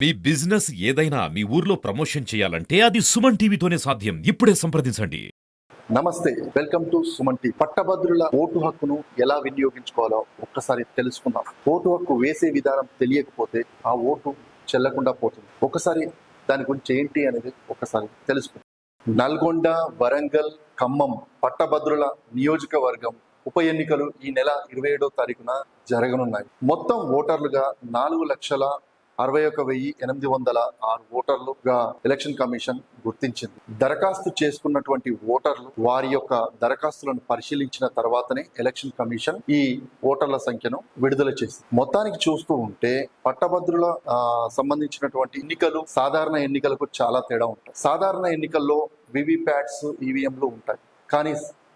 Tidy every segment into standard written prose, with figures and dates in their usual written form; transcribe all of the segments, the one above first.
మీ business ఏదైనా మీ ఊర్లో promotion చేయాలంటే అది సుమన్ టీవీతోనే సాధ్యం. ఇప్పుడే సంప్రదించండి. నమస్తే, వెల్కమ్ టు సుమన్ టీవీ. పట్టభద్రుల ఓటు హక్కును ఎలా వినియోగించుకోవాలో ఒక్కసారి తెలుసుకుందాం. ఓటు హక్కు వేసే విధానం తెలియకపోతే ఆ ఓటు చెల్లకుండా పోతుంది. ఒకసారి దాని గురించి ఏంటి అనేది ఒకసారి తెలుసుకుందాం. నల్గొండ, వరంగల్, ఖమ్మం పట్టభద్రుల నియోజకవర్గం ఉప ఎన్నికలు ఈ నెల 27వ తారీఖున జరగనున్నాయి. మొత్తం ఓటర్లుగా 4,61,806 ఓటర్లుగా ఎలక్షన్ కమిషన్ గుర్తించింది. దరఖాస్తు చేసుకున్నటువంటి ఓటర్లు వారి యొక్క దరఖాస్తులను పరిశీలించిన తర్వాతనే ఎలక్షన్ కమిషన్ ఈ ఓటర్ల సంఖ్యను విడుదల చేసింది. మొత్తానికి చూస్తూ ఉంటే పట్టభద్రుల సంబంధించినటువంటి ఎన్నికలు సాధారణ ఎన్నికలకు చాలా తేడా ఉంటాయి. సాధారణ ఎన్నికల్లో వివిప్యాట్స్, ఈవీఎంలు ఉంటాయి, కానీ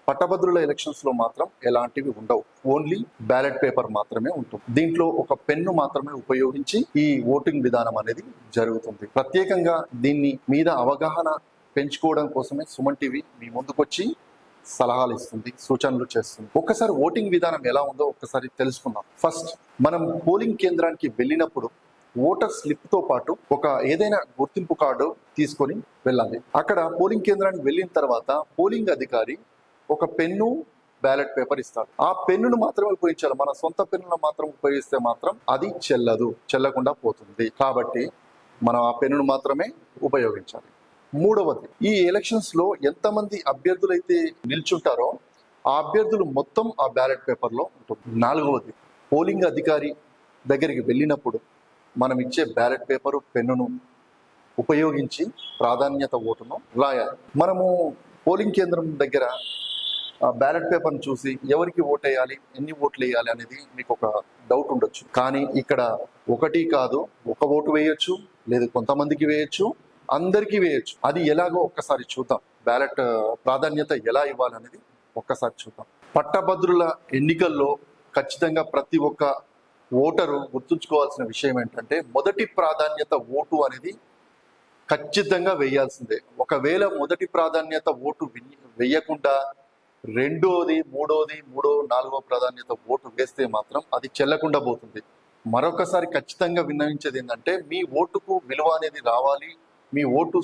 పట్టభద్రుల ఎలక్షన్స్ లో మాత్రం ఎలాంటివి ఉండవు. ఓన్లీ బ్యాలెట్ పేపర్ మాత్రమే ఉంటుంది. దీంట్లో ఒక పెన్ను మాత్రమే ఉపయోగించి ఈ ఓటింగ్ విధానం అనేది జరుగుతుంది. ప్రత్యేకంగా దీన్ని మీద అవగాహన పెంచుకోవడం కోసమే సుమన్ టీవీ మీ ముందుకొచ్చి సలహాలు ఇస్తుంది, సూచనలు చేస్తుంది. ఒక్కసారి ఓటింగ్ విధానం ఎలా ఉందో ఒక్కసారి తెలుసుకుందాం. ఫస్ట్ మనం పోలింగ్ కేంద్రానికి వెళ్ళినప్పుడు ఓటర్ స్లిప్ తో పాటు ఒక ఏదైనా గుర్తింపు కార్డు తీసుకొని వెళ్ళాలి. అక్కడ పోలింగ్ కేంద్రానికి వెళ్ళిన తర్వాత పోలింగ్ అధికారి ఒక పెన్ను, బ్యాలెట్ పేపర్ ఇస్తాడు. ఆ పెన్నును మాత్రమే ఉపయోగించాలి. మన సొంత పెన్నును మాత్రం ఉపయోగిస్తే మాత్రం అది చెల్లకుండా పోతుంది. కాబట్టి మనం ఆ పెన్నును మాత్రమే ఉపయోగించాలి. మూడవది, ఈ ఎలక్షన్స్ లో ఎంతమంది అభ్యర్థులు అయితే నిల్చుంటారో ఆ అభ్యర్థులు మొత్తం ఆ బ్యాలెట్ పేపర్ లో ఉంటుంది. నాలుగవది, పోలింగ్ అధికారి దగ్గరికి వెళ్ళినప్పుడు మనం ఇచ్చే బ్యాలెట్ పేపరు, పెన్నును ఉపయోగించి ప్రాధాన్యత ఓటును రాయాలి. మనము పోలింగ్ కేంద్రం దగ్గర బ్యాలెట్ పేపర్ను చూసి ఎవరికి ఓటు వేయాలి, ఎన్ని ఓట్లు వేయాలి అనేది మీకు ఒక డౌట్ ఉండొచ్చు. కానీ ఇక్కడ ఒకటి కాదు, ఒక ఓటు వేయొచ్చు, లేదు కొంతమందికి వేయొచ్చు, అందరికీ వేయొచ్చు. అది ఎలాగో ఒక్కసారి చూద్దాం. బ్యాలెట్ ప్రాధాన్యత ఎలా ఇవ్వాలనేది ఒక్కసారి చూద్దాం. పట్టభద్రుల ఎన్నికల్లో ఖచ్చితంగా ప్రతి ఒక్క ఓటరు గుర్తుంచుకోవాల్సిన విషయం ఏంటంటే మూడవ ప్రాధాన్యత ఓటు అనేది ఖచ్చితంగా వేయాల్సిందే. ఒకవేళ మొదటి ప్రాధాన్యత ఓటు వేయకుండా రెండోది, నాలుగో ప్రాధాన్యత ఓటు వేస్తే మాత్రం అది చెల్లకుండా పోతుంది. మరొకసారి ఖచ్చితంగా విన్నవించేది ఏంటంటే మీ ఓటుకు విలువ అనేది రావాలి. మీ ఓటు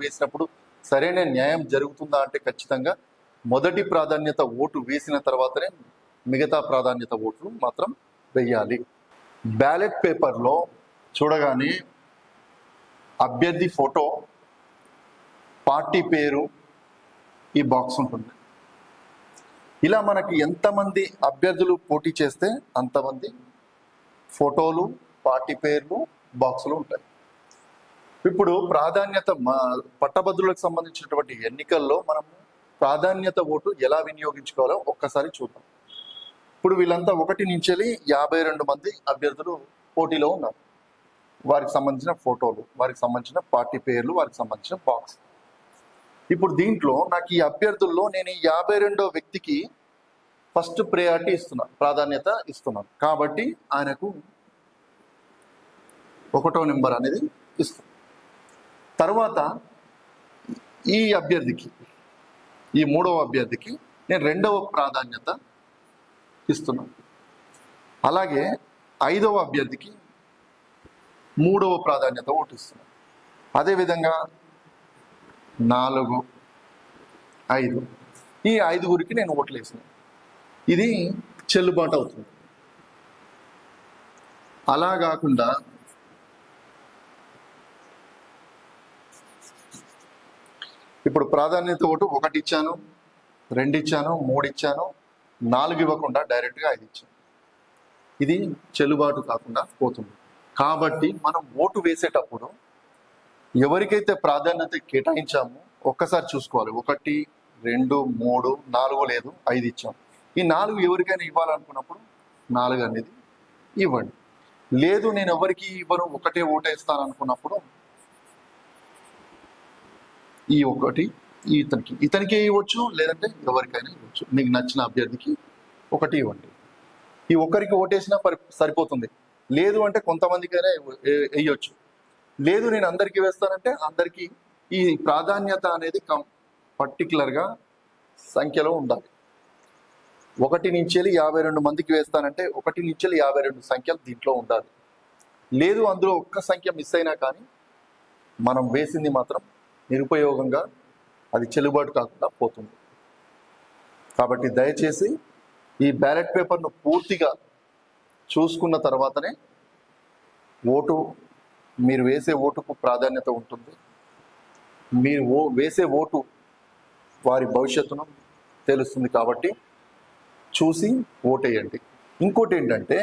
వేసినప్పుడు సరైన న్యాయం జరుగుతుందా అంటే ఖచ్చితంగా మొదటి ప్రాధాన్యత ఓటు వేసిన తర్వాతనే మిగతా ప్రాధాన్యత ఓట్లు మాత్రం వేయాలి. బ్యాలెట్ పేపర్లో చూడగానే అభ్యర్థి ఫోటో, పార్టీ పేరు, ఈ బాక్స్ ఉంటుంది. ఇలా మనకి ఎంతమంది అభ్యర్థులు పోటీ చేస్తే అంతమంది ఫోటోలు, పార్టీ పేర్లు, బాక్సులు ఉంటాయి. ఇప్పుడు ప్రాధాన్యత పట్టభద్రులకు సంబంధించినటువంటి ఎన్నికల్లో మనం ప్రాధాన్యత ఓటు ఎలా వినియోగించుకోవాలో ఒక్కసారి చూద్దాం. ఇప్పుడు వీళ్ళంతా 1 నుంచి 52 మంది అభ్యర్థులు పోటీలో ఉన్నారు. వారికి సంబంధించిన ఫోటోలు, వారికి సంబంధించిన పార్టీ పేర్లు, వారికి సంబంధించిన బాక్స్. ఇప్పుడు దీంట్లో నాకు ఈ అభ్యర్థుల్లో నేను 52వ వ్యక్తికి ఫస్ట్ ప్రయారిటీ ఇస్తున్నాను, ప్రాధాన్యత ఇస్తున్నాను. కాబట్టి ఆయనకు 1వ నెంబర్ అనేది ఇస్తాను. తర్వాత ఈ అభ్యర్థికి, ఈ 3వ అభ్యర్థికి నేను 2వ ప్రాధాన్యత ఇస్తున్నాను. అలాగే 5వ అభ్యర్థికి 3వ ప్రాధాన్యత ఓటు ఇస్తున్నాను. అదేవిధంగా 4, 5 ఈ 5గురికి నేను ఓట్లు వేసినాను. ఇది చెల్లుబాటు అవుతుంది. అలా కాకుండా ఇప్పుడు ప్రాధాన్యత ఓటు 1 ఇచ్చాను, 2 ఇచ్చాను, 3 ఇచ్చాను, 4 ఇవ్వకుండా డైరెక్ట్గా 5 ఇచ్చాను. ఇది చెల్లుబాటు కాకుండా పోతుంది. కాబట్టి మనం ఓటు వేసేటప్పుడు ఎవరికైతే ప్రాధాన్యత కేటాయించామో ఒక్కసారి చూసుకోవాలి. 1, 2, 3, 4 లేదు, 5 ఇచ్చాం. ఈ 4 ఎవరికైనా ఇవ్వాలనుకున్నప్పుడు 4 అనేది ఇవ్వండి. లేదు నేను ఎవరికి ఇవ్వను, ఒకటే ఓటేస్తాను అనుకున్నప్పుడు ఈ 1 ఇతనికే ఇవ్వచ్చు, లేదంటే ఎవరికైనా ఇవ్వచ్చు. మీకు నచ్చిన అభ్యర్థికి 1 ఇవ్వండి. ఈ ఒక్కరికి ఓటేసినా సరిపోతుంది. లేదు అంటే కొంతమందికైనా వేయొచ్చు. లేదు నేను అందరికీ వేస్తానంటే అందరికీ. ఈ ప్రాధాన్యత అనేది పర్టికులర్గా సంఖ్యలో ఉండాలి. 1 నుంచి 52 మందికి వేస్తానంటే 1 నుంచి 52 సంఖ్యలు దీంట్లో ఉండాలి. లేదు అందులో ఒక్క సంఖ్య మిస్ అయినా కానీ మనం వేసింది మాత్రం నిరుపయోగంగా అది చెల్లుబాటు కాకుండా పోతుంది. కాబట్టి దయచేసి ఈ బ్యాలెట్ పేపర్ను పూర్తిగా చూసుకున్న తర్వాతనే మీరు వేసే ఓటుకు ప్రాధాన్యత ఉంటుంది. మీరు వేసే ఓటు వారి భవిష్యత్తును తెలుస్తుంది. కాబట్టి చూసి ఓటేయండి. ఇంకోటి ఏంటంటే,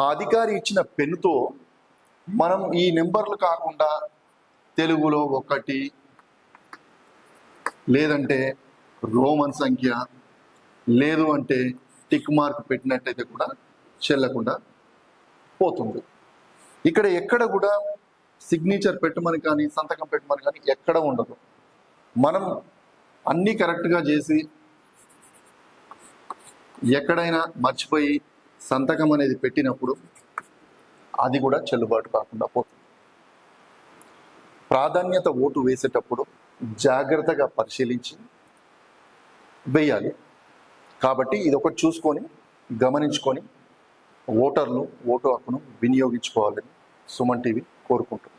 ఆ అధికారి ఇచ్చిన పెన్నుతో మనం ఈ నెంబర్లు కాకుండా తెలుగులో 1 లేదంటే రోమన్ సంఖ్య లేదు అంటే టిక్ మార్క్ పెట్టినట్టయితే కూడా చెల్లకుండా పోతుంది. ఇక్కడ ఎక్కడ కూడా సిగ్నేచర్ పెట్టమని కానీ సంతకం పెట్టమని కానీ ఎక్కడ ఉండదు. మనం అన్నీ కరెక్ట్గా చేసి ఎక్కడైనా మర్చిపోయి సంతకం అనేది పెట్టినప్పుడు అది కూడా చెల్లుబాటు కాకుండా పోతుంది. ప్రాధాన్యత ఓటు వేసేటప్పుడు జాగ్రత్తగా పరిశీలించి వేయాలి. కాబట్టి ఇది ఒకటి చూసుకొని గమనించుకొని ఓటర్లు ఓటు హక్కును వినియోగించుకోవాలని సుమన్ టీవీ కోరుకుంటుంది.